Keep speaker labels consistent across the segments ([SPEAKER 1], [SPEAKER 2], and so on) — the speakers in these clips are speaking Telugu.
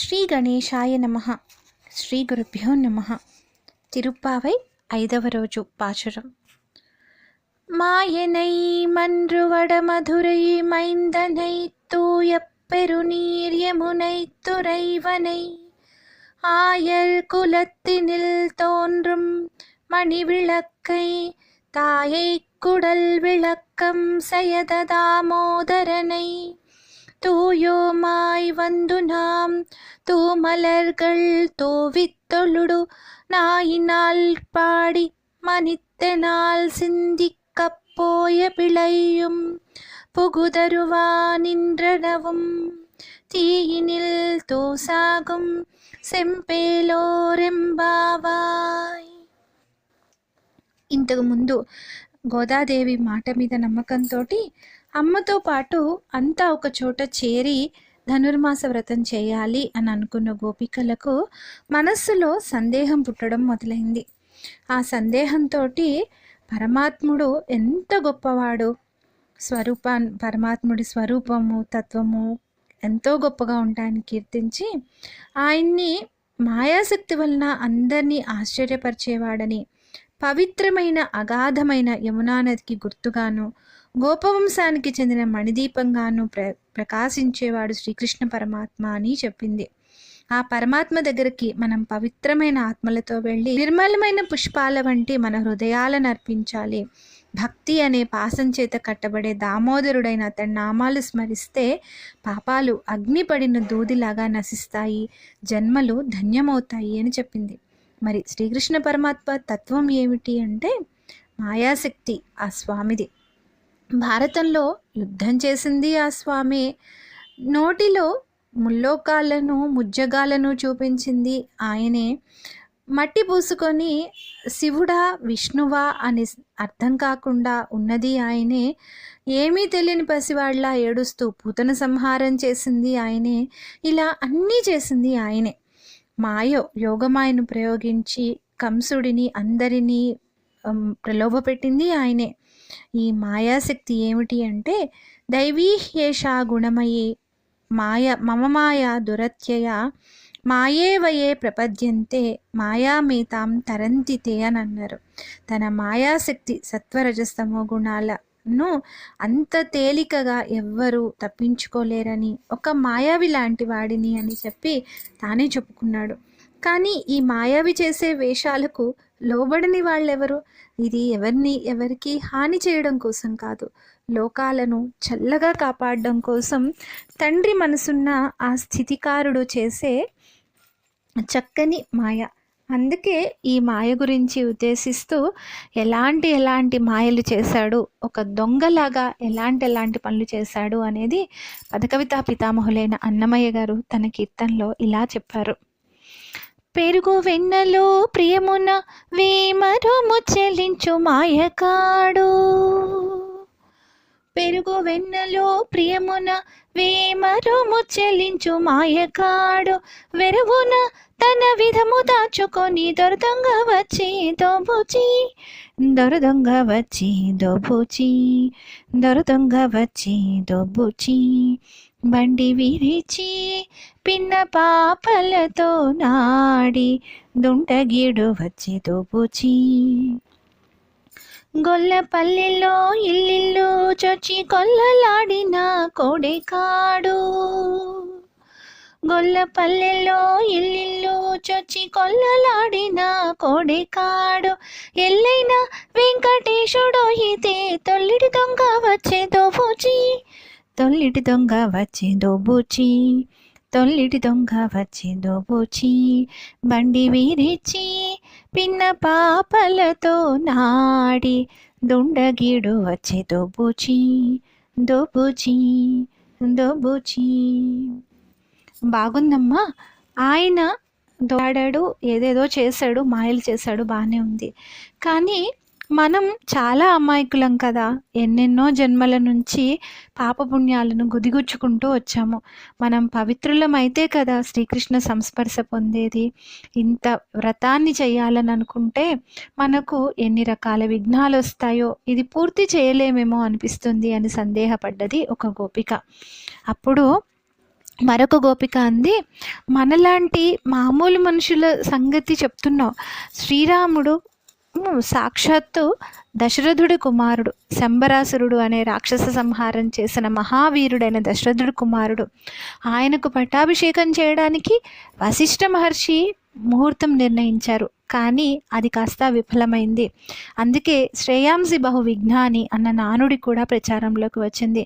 [SPEAKER 1] శ్రీ గణేశాయ నమః. శ్రీ గురుభ్యో నమః. తిరుప్పావై 5వ రోజు పాశురం. மாயனை மன்றுவட மதுரை மைந்தனை தூயப் பெருநீர் யமுனை துறைவனை ஆயர் குலத்தினில் தோன்றும் மணிவிளக்கை தாயை குடல் விளக்கம் செய்த தாமோதரனை தூயோமாய் வந்து நாம் தூமலர்கள் தூவித்தொழுடு நாயினால் பாடி மனித்தனால் சிந்திக்கப் போய பிழையும் புகுதருவா நின்றனவும் தீயினில் தூசாகும் సెంపేలోరెంబావాయ్. ఇంతకు ముందు గోదాదేవి మాట మీద నమ్మకంతో అమ్మతో పాటు అంతా ఒక చోట చేరి ధనుర్మాస వ్రతం చేయాలి అని అనుకున్న గోపికలకు మనస్సులో సందేహం పుట్టడం మొదలైంది. ఆ సందేహంతో పరమాత్ముడు ఎంత గొప్పవాడు, పరమాత్ముడి స్వరూపము తత్వము ఎంతో గొప్పగా ఉంటాయని కీర్తించి ఆయన్ని మాయాశక్తి వలన అందరినీ ఆశ్చర్యపరిచేవాడని, పవిత్రమైన అగాధమైన యమునా నదికి గుర్తుగాను గోపవంశానికి చెందిన మణిదీపంగాను ప్రకాశించేవాడు శ్రీకృష్ణ పరమాత్మ అని చెప్పింది. ఆ పరమాత్మ దగ్గరికి మనం పవిత్రమైన ఆత్మలతో వెళ్ళి నిర్మలమైన పుష్పాల వంటి మన హృదయాలను అర్పించాలి. భక్తి అనే పాసం చేత కట్టబడే దామోదరుడైన అతని నామాలు స్మరిస్తే పాపాలు అగ్నిపడిన దూదిలాగా నశిస్తాయి, జన్మలు ధన్యమవుతాయి అని చెప్పింది. మరి శ్రీకృష్ణ పరమాత్మ తత్వం ఏమిటి అంటే మాయాశక్తి ఆ స్వామిది. భారతంలో యుద్ధం చేసింది ఆ స్వామి, నోటిలో ముల్లోకాలను ముజ్జగాలను చూపించింది ఆయనే, మట్టి పూసుకొని శివుడా విష్ణువా అని అర్థం కాకుండా ఉన్నది ఆయనే, ఏమీ తెలియని పసివాళ్ళ ఏడుస్తూ పూతన సంహారం చేసింది ఆయనే, ఇలా అన్నీ చేసింది ఆయనే. యోగమాయను ప్రయోగించి కంసుడిని అందరినీ ప్రలోభపెట్టింది ఆయనే. ఈ మాయాశక్తి ఏమిటి అంటే దైవీ హేషా గుణమయీ మమ మాయా దురత్యయ మాయేవయే ప్రపద్యంతే మాయామేతాం తరంతితే అని అన్నారు. తన మాయాశక్తి సత్వరజస్తమో గుణాలను అంత తేలికగా ఎవ్వరూ తప్పించుకోలేరని, ఒక మాయావి లాంటి వాడిని అని చెప్పి తానే చెప్పుకున్నాడు. కానీ ఈ మాయావి చేసే వేషాలకు లోబడని వాళ్ళెవరు? ఇది ఎవరికి హాని చేయడం కోసం కాదు, లోకాలను చల్లగా కాపాడడం కోసం తండ్రి మనసున్న ఆ స్థితికారుడు చేసే చక్కని మాయ. అందుకే ఈ మాయ గురించి ఉద్దేశిస్తూ ఎలాంటి మాయలు చేశాడు, ఒక దొంగలాగా ఎలాంటి పనులు చేశాడు అనేది పదకవితా పితామహులైన అన్నమయ్య గారు తన కీర్తనలో ఇలా చెప్పారు. పెరుగు వెన్నలో ప్రియమున వేమరుము చెల్లించు మాయకాడు, పెరుగు వెన్నలో ప్రియమున వేమరుము చెల్లించు మాయకాడు, వెరువున తన విధము దాచుకొని దొరదొంగ వచ్చి దోబుచి బండి విరిచి పిన్న పాపలతో నాడి దుంటగీడు వచ్చి దోబుచి, గొల్లపల్లెలో ఇల్లిల్లు చొచ్చి కొల్లలాడిన కోడెకాడు, గొల్లపల్లెలో ఇల్లిల్లు చొచ్చి కొల్లలాడిన కోడెకాడు, ఎల్లైన వెంకటేశుడు ఇదే తొల్లిటి దొంగ వచ్చే దోబుచి, బండి వీరిచి పిన్న పాపలతో నాడి దుండగీడు వచ్చే దోబుచి. బాగుందమ్మా, ఆయన దోడాడు, ఏదేదో చేశాడు, మాయలు చేశాడు, బాగానే ఉంది. కానీ మనం చాలా అమాయకులం కదా, ఎన్నెన్నో జన్మల నుంచి పాపపుణ్యాలను గుదిగుచ్చుకుంటూ వచ్చాము. మనం పవిత్రులమైతే కదా శ్రీకృష్ణ సంస్పర్శ పొందేది. ఇంత వ్రతాన్ని చేయాలని అనుకుంటే మనకు ఎన్ని రకాల విఘ్నాలు వస్తాయో, ఇది పూర్తి చేయలేమేమో అనిపిస్తుంది అని సందేహపడ్డది ఒక గోపిక. అప్పుడు మరొక గోపిక అంది, మనలాంటి మామూలు మనుషుల సంగతి చెప్తున్నావు. శ్రీరాముడు సాక్షాత్తు దశరథుడి కుమారుడు, శంబరాసురుడు అనే రాక్షస సంహారం చేసిన మహావీరుడైన దశరథుడి కుమారుడు. ఆయనకు పట్టాభిషేకం చేయడానికి వశిష్ఠ మహర్షి ముహూర్తం నిర్ణయించారు, కానీ అది కాస్త విఫలమైంది. అందుకే శ్రేయాంసి బహు విఘ్నాని అన్న నానుడి కూడా ప్రచారంలోకి వచ్చింది.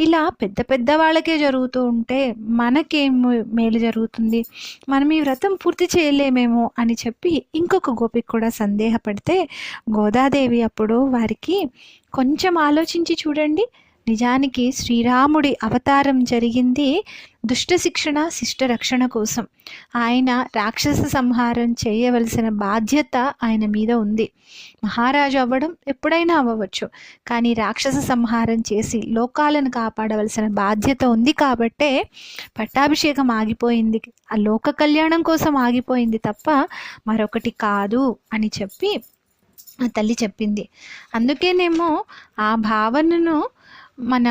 [SPEAKER 1] ఇలా పెద్ద పెద్ద వాళ్ళకే జరుగుతూ ఉంటే మనకేం మేలు జరుగుతుంది, మనం ఈ వ్రతం పూర్తి చేయలేమేమో అని చెప్పి ఇంకొక గోపిక కూడా సందేహపడితే గోదాదేవి అప్పుడు వారికి, కొంచెం ఆలోచించి చూడండి, నిజానికి శ్రీరాముడి అవతారం జరిగింది దుష్ట శిక్షణ శిష్ట రక్షణ కోసం. ఆయన రాక్షస సంహారం చేయవలసిన బాధ్యత ఆయన మీద ఉంది. మహారాజు అవ్వడం ఎప్పుడైనా అవ్వవచ్చు, కానీ రాక్షస సంహారం చేసి లోకాలను కాపాడవలసిన బాధ్యత ఉంది. కాబట్టే పట్టాభిషేకం ఆగిపోయింది, ఆ లోక కళ్యాణం కోసం ఆగిపోయింది తప్ప మరొకటి కాదు అని చెప్పి ఆ తల్లి చెప్పింది. అందుకేనేమో ఆ భావనను మన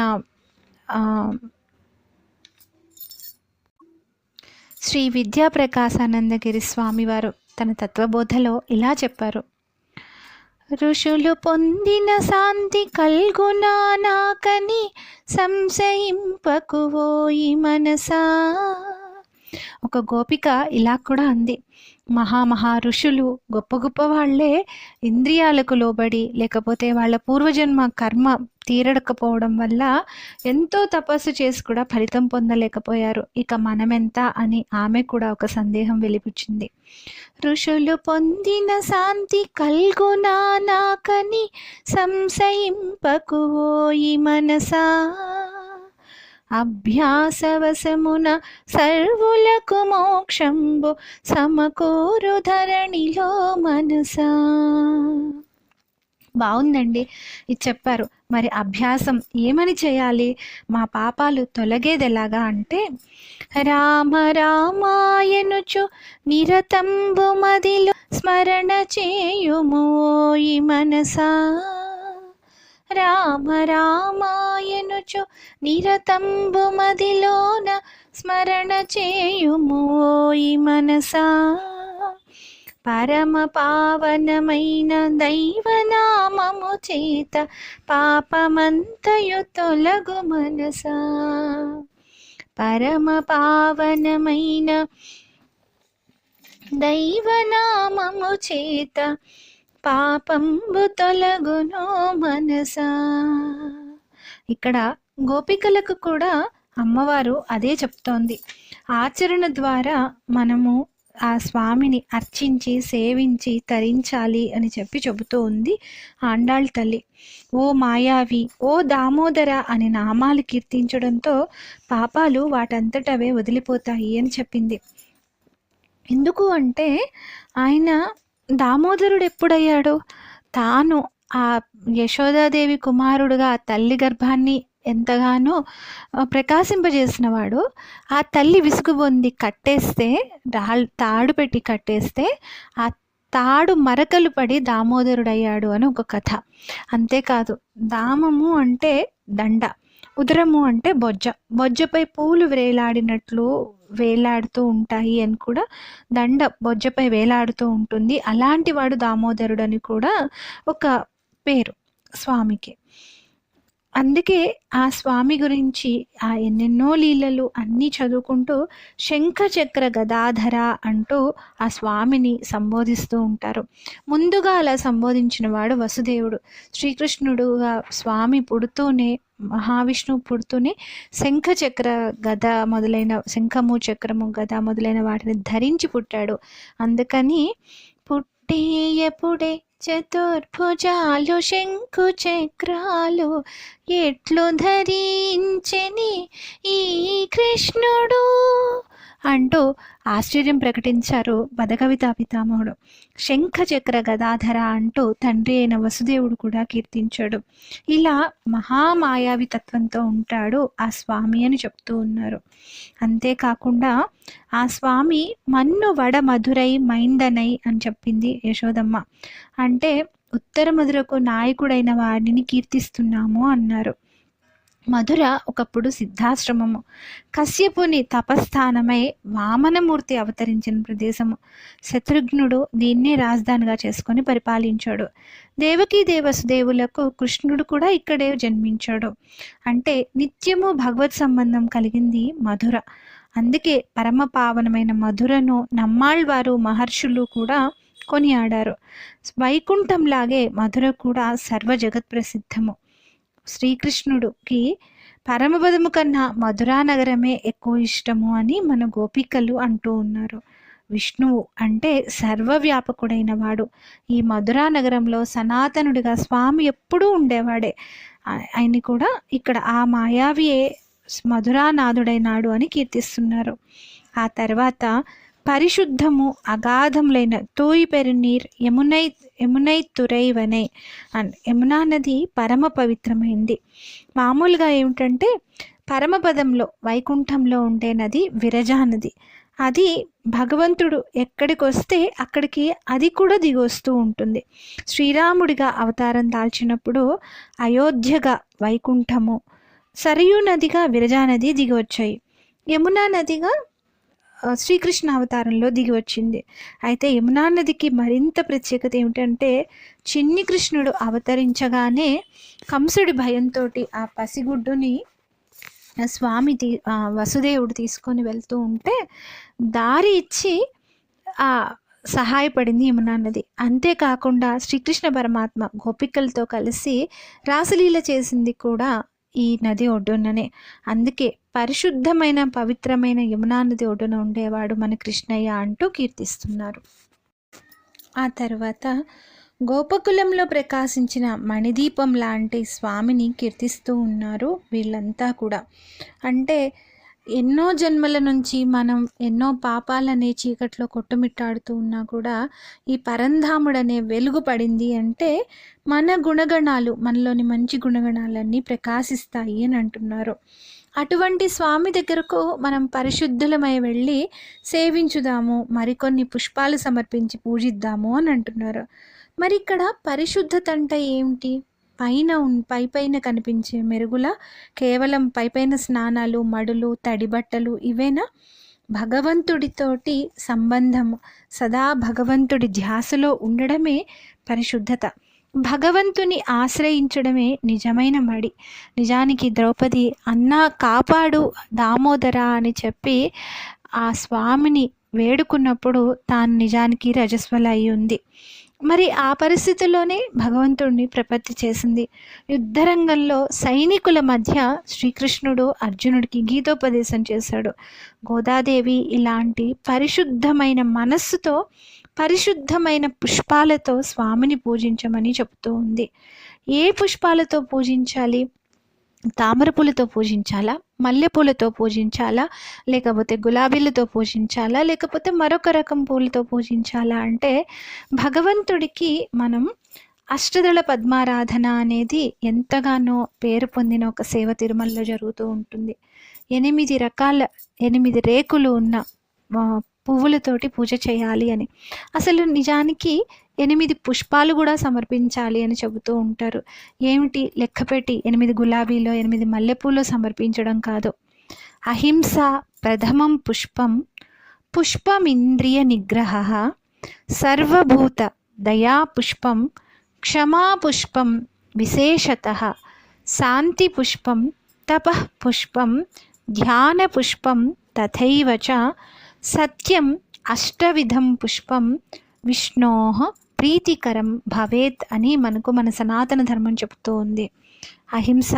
[SPEAKER 1] శ్రీ విద్యా ప్రకాశానందగిరి స్వామివారు తన తత్వబోధలో ఇలా చెప్పారు. ఋషులు పొందిన శాంతి కల్గునా నాకని సంశయింపకువోయి మనసా. ఒక గోపిక ఇలా కూడా అంది, మహా ఋషులు గొప్ప గొప్ప వాళ్ళే ఇంద్రియాలకు లోబడి, లేకపోతే వాళ్ళ పూర్వజన్మ కర్మ తీరడకపోవడం వల్ల ఎంతో తపస్సు చేసి కూడా ఫలితం పొందలేకపోయారు, ఇక మనమెంత అని ఆమె కూడా ఒక సందేహం వెలిపించింది. ఋషులు పొందిన శాంతి కల్గునా నాకని సంశయింపకువోయి మనసా. అభ్యాసవశమున సర్వులకు మోక్షంబు సమకూరు ధరణిలో మనసా. బాగుందండి, ఇది చెప్పారు. మరి అభ్యాసం ఏమని చేయాలి, మా పాపాలు తొలగేదెలాగా అంటే, రామ రామాయనుచు నిరతంబు మదిలో స్మరణ చేయుమోయి మనసా. రామ రామాయనుచు నిరతంబు మదిలోన స్మరణ చేయుమోయి మనసా. పరమ పావనమైన దైవనామము చేత పాపమంతయు తొలగు మనసా. పరమ పావనమైన దైవనామము చేత పాపంబు తొలగునో మనసా. ఇక్కడ గోపికలకు కూడా అమ్మవారు అదే చెప్తోంది. ఆచరణ ద్వారా మనము ఆ స్వామిని అర్చించి సేవించి తరించాలి అని చెప్పి చెబుతూ ఉంది ఆండాళ్ తల్లి. ఓ మాయావి, ఓ దామోదర అని నామాలు కీర్తించడంతో పాపాలు వాటంతటవే వదిలిపోతాయి అని చెప్పింది. ఎందుకు అంటే ఆయన దామోదరుడు ఎప్పుడయ్యాడు, తాను ఆ యశోదాదేవి కుమారుడుగా ఆ తల్లి గర్భాన్ని ఎంతగానో ప్రకాశింపజేసినవాడు. ఆ తల్లి విసుగు పొంది కట్టేస్తే, తాడు పెట్టి కట్టేస్తే ఆ తాడు మరకలు పడి దామోదరుడయ్యాడు అని ఒక కథ. అంతేకాదు, దామము అంటే దండ, ఉదరము అంటే బొజ్జ, బొజ్జపై పూలు వేలాడినట్లు వేలాడుతూ ఉంటాయి అని కూడా దండ బొజ్జపై వేలాడుతూ ఉంటుంది. అలాంటి వాడు దామోదరుడు అని కూడా ఒక పేరు స్వామికి. అందుకే ఆ స్వామి గురించి ఆ ఎన్నెన్నో లీలలు అన్నీ చదువుకుంటూ శంఖ చక్ర గదాధర అంటూ ఆ స్వామిని సంబోధిస్తూ ఉంటారు. ముందుగా అలా సంబోధించిన వాడు వసుదేవుడు. శ్రీకృష్ణుడుగా స్వామి పుడుతూనే, మహావిష్ణువు పుడుతూనే శంఖ చక్ర గద మొదలైన, శంఖము చక్రము గద మొదలైన వాటిని ధరించి పుట్టాడు. అందుకని పుట్టేయపుడే చతుర్భుజాలు శంకు చక్రాలు ఎట్లు ధరించెని ఈ కృష్ణుడు అంటూ ఆశ్చర్యం ప్రకటించారు బదకవితా పితామహుడు. శంఖ చక్ర గదాధర అంటూ తండ్రి అయిన వసుదేవుడు కూడా కీర్తించాడు. ఇలా మహామాయావి తత్వంతో ఉంటాడు ఆ స్వామి అని చెప్తూ ఉన్నారు. అంతేకాకుండా ఆ స్వామి మన్ను వడ మధురై మైందనై అని చెప్పింది యశోదమ్మ. అంటే ఉత్తర మధురకు నాయకుడైన వాడిని కీర్తిస్తున్నాము అన్నారు. మధుర ఒకప్పుడు సిద్ధాశ్రమము, కశ్యపుని తపస్థానమై వామనమూర్తి అవతరించిన ప్రదేశము. శత్రుఘ్నుడు దీన్నే రాజధానిగా చేసుకొని పరిపాలించాడు. దేవకీ వసుదేవులకు కృష్ణుడు కూడా ఇక్కడే జన్మించాడు. అంటే నిత్యము భగవత్ సంబంధం కలిగింది మధుర. అందుకే పరమ పావనమైన మధురను నమ్మాళ్వారు మహర్షులు కూడా కొనియాడారు. వైకుంఠంలాగే మధుర కూడా సర్వ జగత్ ప్రసిద్ధము. శ్రీకృష్ణుడికి పరమపదము కన్నా మధురా నగరమే ఎక్కువ ఇష్టము అని మన గోపికలు అంటూ ఉన్నారు. విష్ణువు అంటే సర్వవ్యాపకుడైన వాడు. ఈ మధురా నగరంలో సనాతనుడిగా స్వామి ఎప్పుడూ ఉండేవాడే. ఆయన కూడా ఇక్కడ ఆ మాయావియే మధురానాథుడైనాడు అని కీర్తిస్తున్నారు. ఆ తర్వాత పరిశుద్ధము అగాధములైన తోయి పెరునీర్ యమునై తురైవనై అండ్ యమునా నది పరమ పవిత్రమైంది. మామూలుగా ఏమిటంటే పరమపదంలో వైకుంఠంలో ఉండే నది విరజా నది. అది భగవంతుడు ఎక్కడికి వస్తే అక్కడికి అది కూడా దిగొస్తూ ఉంటుంది. శ్రీరాముడిగా అవతారం దాల్చినప్పుడు అయోధ్యగా వైకుంఠము, సరయూ నదిగా విరజా నది దిగి వచ్చాయి. యమునా నదిగా శ్రీకృష్ణ అవతారంలో దిగి వచ్చింది. అయితే యమునా నదికి మరింత ప్రత్యేకత ఏమిటంటే చిన్ని కృష్ణుడు అవతరించగానే కంసుడి భయంతో ఆ పసిగుడ్డుని స్వామి వసుదేవుడు తీసుకొని వెళ్తూ ఉంటే దారి ఇచ్చి సహాయపడింది యమునా నది. అంతేకాకుండా శ్రీకృష్ణ పరమాత్మ గోపికలతో కలిసి రాసలీల చేసింది కూడా ఈ నది ఒడ్డుననే. అందుకే పరిశుద్ధమైన పవిత్రమైన యమునా నది ఒడ్డున ఉండేవాడు మన కృష్ణయ్య అంటూ కీర్తిస్తున్నారు. ఆ తర్వాత గోపకులంలో ప్రకాశించిన మణిదీపం లాంటి స్వామిని కీర్తిస్తూ ఉన్నారు వీళ్ళంతా కూడా. అంటే ఎన్నో జన్మల నుంచి మనం ఎన్నో పాపాలనే చీకట్లో కొట్టుమిట్టాడుతూ ఉన్నా కూడా ఈ పరంధాముడనే వెలుగు పడింది అంటే మన గుణగణాలు, మనలోని మంచి గుణగణాలన్నీ ప్రకాశిస్తాయి అని అంటున్నారు. అటువంటి స్వామి దగ్గరకు మనం పరిశుద్ధులమై వెళ్ళి సేవించుదాము, మరికొన్ని పుష్పాలు సమర్పించి పూజిద్దాము అని అంటున్నారు. మరి ఇక్కడ పరిశుద్ధత అంటే ఏమిటి? పైన కనిపించే మెరుగుల కేవలం పైపైన స్నానాలు, మడులు, తడిబట్టలు ఇవేనా? భగవంతుడితోటి సంబంధము, సదా భగవంతుడి ధ్యాసలో ఉండడమే పరిశుద్ధత. భగవంతుని ఆశ్రయించడమే నిజమైన మడి. నిజానికి ద్రౌపది అన్నా కాపాడు దామోదర అని చెప్పి ఆ స్వామిని వేడుకున్నప్పుడు తాను నిజానికి రజస్వల అయి ఉంది. మరి ఆ పరిస్థితుల్లోనే భగవంతుడిని ప్రపత్తి చేసింది. యుద్ధరంగంలో సైనికుల మధ్య శ్రీకృష్ణుడు అర్జునుడికి గీతోపదేశం చేశాడు. గోదాదేవి ఇలాంటి పరిశుద్ధమైన మనస్సుతో, పరిశుద్ధమైన పుష్పాలతో స్వామిని పూజించమని చెబుతూ ఉంది. ఏ పుష్పాలతో పూజించాలి? తామర పూలతో పూజించాలా, మల్లెపూలతో పూజించాలా, లేకపోతే గులాబీలతో పూజించాలా, లేకపోతే మరొక రకం పూలతో పూజించాలా అంటే భగవంతుడికి మనం అష్టదళ పద్మారాధన అనేది ఎంతగానో పేరు పొందిన ఒక సేవ తిరుమలలో జరుగుతూ ఉంటుంది. 8 రేకులు ఉన్న పువ్వులతోటి పూజ చేయాలి అని. అసలు నిజానికి 8 పుష్పాలు కూడా సమర్పించాలి అని చెబుతూ ఉంటారు. ఏమిటి లెక్కపెట్టి 8 గులాబీలో 8 మల్లెపూలు సమర్పించడం కాదు. అహింస ప్రథమం పుష్పం, పుష్పమింద్రియ నిగ్రహ, సర్వభూత దయా పుష్పం, క్షమా పుష్పం విశేషతః, శాంతి పుష్పం, తపః పుష్పం, ధ్యాన పుష్పం, తథైవ చ సత్యం అష్టవిధం పుష్పం విష్ణోః ప్రీతికరం భవేత్ అని మనకు మన సనాతన ధర్మం చెబుతూ ఉంది. అహింస,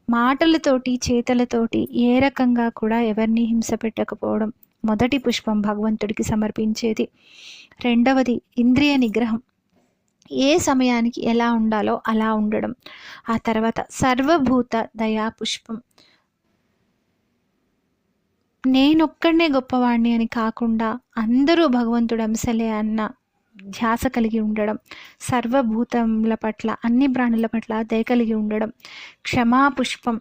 [SPEAKER 1] మాటలతోటి చేతలతోటి ఏ రకంగా కూడా ఎవరిని హింస పెట్టకపోవడం మొదటి పుష్పం భగవంతుడికి సమర్పించేది. రెండవది ఇంద్రియ నిగ్రహం, ఏ సమయానికి ఎలా ఉండాలో అలా ఉండడం. ఆ తర్వాత సర్వభూత దయా పుష్పం, నేనొక్కడనే గొప్పవాణ్ణి అని కాకుండా అందరూ భగవంతుడు అంశలే అన్న ధ్యాస కలిగి ఉండడం. సర్వభూతముల పట్ల, అన్ని ప్రాణుల పట్ల దయ కలిగి ఉండడం. క్షమాపుష్పం,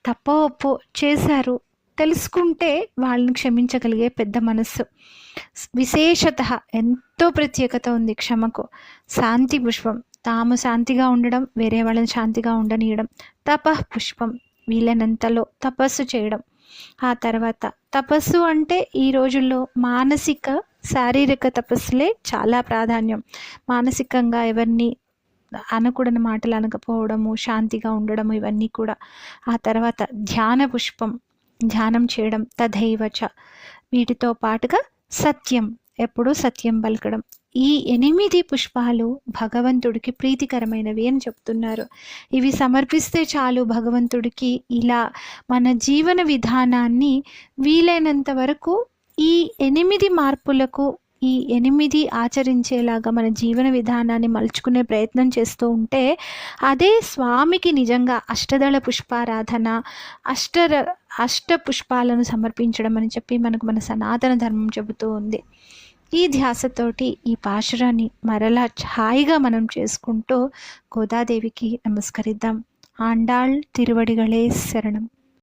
[SPEAKER 1] తప్పో ఒప్పో చేశారు తెలుసుకుంటే వాళ్ళని క్షమించగలిగే పెద్ద మనస్సు. విశేషత, ఎంతో ప్రత్యేకత ఉంది క్షమకు. శాంతి పుష్పం, తాము శాంతిగా ఉండడం, వేరే వాళ్ళని శాంతిగా ఉండనీయడం. తపః పుష్పం, వీలైనంతలో తపస్సు చేయడం. ఆ తర్వాత తపస్సు అంటే ఈ రోజుల్లో మానసిక శారీరక తపస్సులే చాలా ప్రాధాన్యం. మానసికంగా ఎవరిని అనకూడని మాటలు అనకపోవడము, శాంతిగా ఉండడము, ఇవన్నీ కూడా. ఆ తర్వాత ధ్యాన పుష్పం, ధ్యానం చేయడం, తథైవచ. వీటితో పాటుగా సత్యం, ఎప్పుడూ సత్యం పలకడం. ఈ 8 పుష్పాలు భగవంతుడికి ప్రీతికరమైనవి అని చెప్తున్నారు. ఇవి సమర్పిస్తే చాలు భగవంతుడికి. ఇలా మన జీవన విధానాన్ని వీలైనంత వరకు ఈ 8 మార్పులకు, ఈ 8 ఆచరించేలాగా మన జీవన విధానాన్ని మలుచుకునే ప్రయత్నం చేస్తూ ఉంటే అదే స్వామికి నిజంగా అష్టదళ పుష్పారాధన, అష్ట పుష్పాలను సమర్పించడం అని చెప్పి మనకు మన సనాతన ధర్మం చెబుతూ ఉంది. ఈ ధ్యాసతోటి ఈ పాశురాన్ని మరలా హాయిగా మనం చేసుకుంటూ గోదాదేవికి నమస్కరిద్దాం. ఆండాళ్ తిరువడిగళే శరణం.